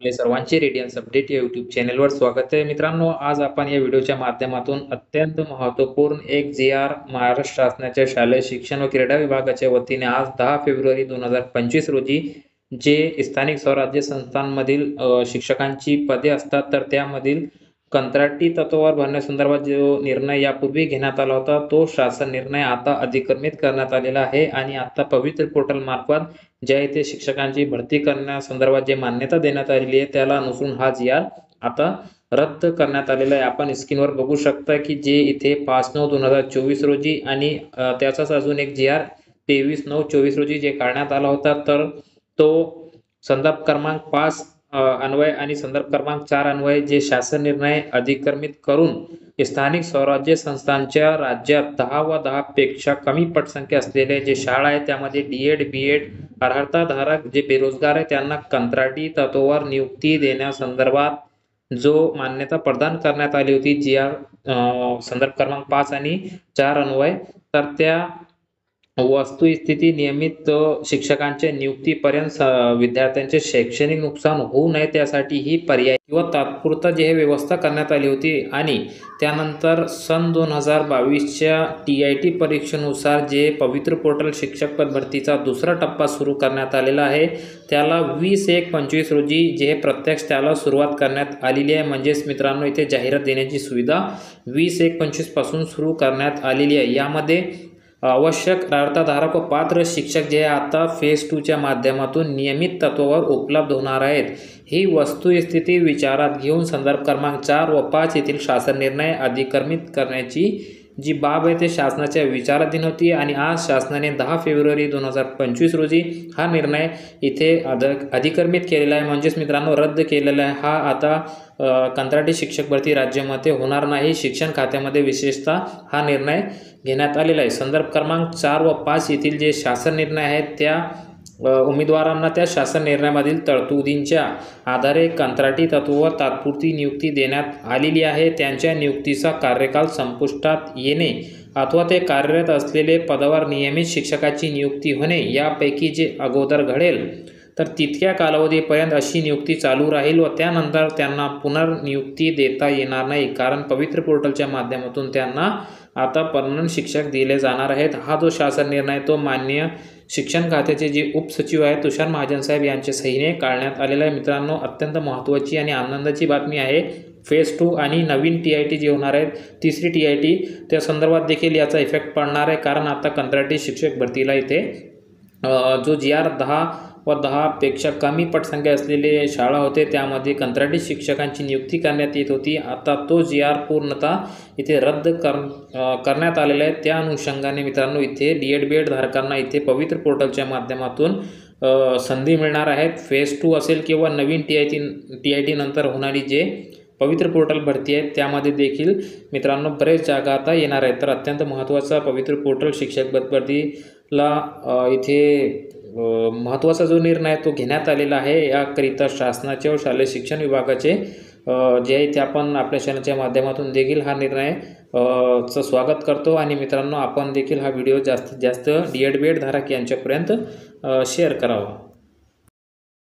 आपले सर्वांचे Radiance update या यूट्यूब चॅनलवर स्वागत आहे. मित्रांनो, आज आपण या व्हिडिओच्या माध्यमातून अत्यंत महत्त्वपूर्ण एक जी-आर महाराष्ट्र शासनाच्या शालेय शिक्षण व क्रीडा विभागाच्या वतीने आज 10 फेब्रुवारी 2025 रोजी जे स्थानिक स्वराज्य संस्थांमधील शिक्षकांची पदे असतात, तर त्यामधील कंत्राटी तत्त्वावर भरण्यासंदर्भात जो निर्णय यापूर्वी घेण्यात आला होता, तो शासन निर्णय आता अधिक्रमित करण्यात आलेला आहे आणि आता पवित्र पोर्टल मार्फत ज्या इथे शिक्षकांची भरती करण्यासंदर्भात जे मान्यता देण्यात आलेली आहे, त्याला अनुसरून हा जी-आर आता रद्द करण्यात आलेला आहे. आपण स्क्रीनवर बघू शकता की जे इथे 5/9/2024 रोजी आणि त्याचाच अजून एक जी-आर 23/9/24 रोजी जे काढण्यात आला होता, तर तो संदर्भ क्रमांक 5 अन्वय आणि संदर्भ क्रमांक 4 अन्वय जे शासन निर्णय अधिक्रमित करून स्थानिक स्वराज्य संस्थांच्या राज्यात 10 व 10 पेक्षा कमी पटसंख्या असलेले जे शाळा आहे त्यामध्ये डी-एड, बी-एड अर्हताधारक जे बेरोजगार आहे त्यांना कंत्राटी तत्त्वावर नियुक्ती देण्यासंदर्भात जो मान्यता प्रदान करण्यात आली होती जी-आर संदर्भ क्रमांक 5 आणि 4 अन्वय, तर त्या वस्तुस्थिती नियमित शिक्षकांच्या नियुक्तीपर्यंत विद्यार्थ्यांचे शैक्षणिक नुकसान होऊ नये त्यासाठी ही पर्यायी किंवा तात्पुरता जी व्यवस्था करण्यात आली होती आणि त्यानंतर सन 2022च्या TIT परीक्षेनुसार जे पवित्र पोर्टल शिक्षक पद भरतीचा दुसरा टप्पा सुरू करण्यात आलेला आहे, त्याला 20/1/25 रोजी जे प्रत्यक्ष त्याला सुरुवात करण्यात आलेली आहे. म्हणजेच मित्रांनो, इथे जाहिरात देण्याची सुविधा 20/1/25 पासून सुरू करण्यात आलेली आहे. यामध्ये आवश्यक अर्हताधारक व पात्र शिक्षक जे आता फेज 2च्या माध्यमातून नियमित तत्त्वावर उपलब्ध होणार आहेत. ही वस्तुस्थिती विचारात घेऊन संदर्भ क्रमांक 4 व 5 येथील शासन निर्णय अधिक्रमित करण्याची जी बाब आहे ते शासनाच्या विचाराधीन होती आणि आज शासनाने 10 फेब्रुवारी 2025 रोजी हा निर्णय इथे अधिक्रमित केलेला आहे. म्हणजेच मित्रांनो, रद्द केलेला आहे. हा आता कंत्राटी शिक्षक भरती राज्यामध्ये होणार नाही. शिक्षण खात्यामध्ये विशेषतः हा निर्णय घेण्यात आलेला आहे. संदर्भ क्रमांक 4 व 5 येथील जे शासन निर्णय आहेत त्या उमेदवारांना त्या शासन निर्णयामधील तरतुदींच्या आधारे कंत्राटी तत्त्वावर तात्पुरती नियुक्ती देण्यात आलेली आहे. त्यांच्या नियुक्तीचा कार्यकाल संपुष्टात येणे अथवा ते कार्यरत असलेले पदावर नियमित शिक्षकाची नियुक्ती होणे यापैकी जे अगोदर घडेल तर तितक्या कालावधीपर्यंत अशी नियुक्ती चालू राहील व त्यानंतर त्यांना पुनर्नियुक्ती देता येणार नाही, कारण पवित्र पोर्टलच्या माध्यमातून त्यांना आता पर्मनंट शिक्षक दिले जाणार आहेत. हा जो शासन निर्णय तो माननीय शिक्षण खात्याचे जे उपसचिव आहेत तुषार महाजन साहेब यांच्या सहीने काढण्यात आलेला आहे. मित्रांनो, अत्यंत महत्त्वाची आणि आनंदाची बातमी आहे. फेज 2 आणि नवीन TIT जे होणार आहेत, तिसरी TIT, त्या संदर्भात देखील याचा इफेक्ट पडणार आहे, कारण आता कंत्राटी शिक्षक भरतीला इथे जो जी-आर 10 व 10 पेक्षा कमी पटसंख्या असलेले शाळा होते त्यामध्ये कंत्राटी शिक्षकांची नियुक्ती करण्यात येत होती. आता तो जी-आर पूर्णतः इथे रद्द करण्यात आलेला आहे. त्या अनुषंगाने मित्रांनो, इथे डी-एड बी-एड धारकांना इथे पवित्र पोर्टलच्या माध्यमातून संधी मिळणार आहेत. फेज 2 असेल किंवा नवीन TIT नंतर होणारी जे पवित्र पोर्टल भरती आहे त्यामध्ये देखील मित्रांनो बरेच जागा आता येणार आहेत. तर अत्यंत महत्त्वाचा पवित्र पोर्टल शिक्षक भरतीला इथे महत्त्वाचा जो निर्णय तो घेण्यात आलेला आहे. याकरिता शासनाचे व शालेय शिक्षण विभागाचे जे आहे ते आपण आपल्या चॅनलच्या माध्यमातून देखील हा निर्णय चं स्वागत करतो. आणि मित्रांनो, आपण देखील हा व्हिडिओ जास्तीत जास्त डी-एड बी-एड धारक यांच्यापर्यंत शेअर करावा.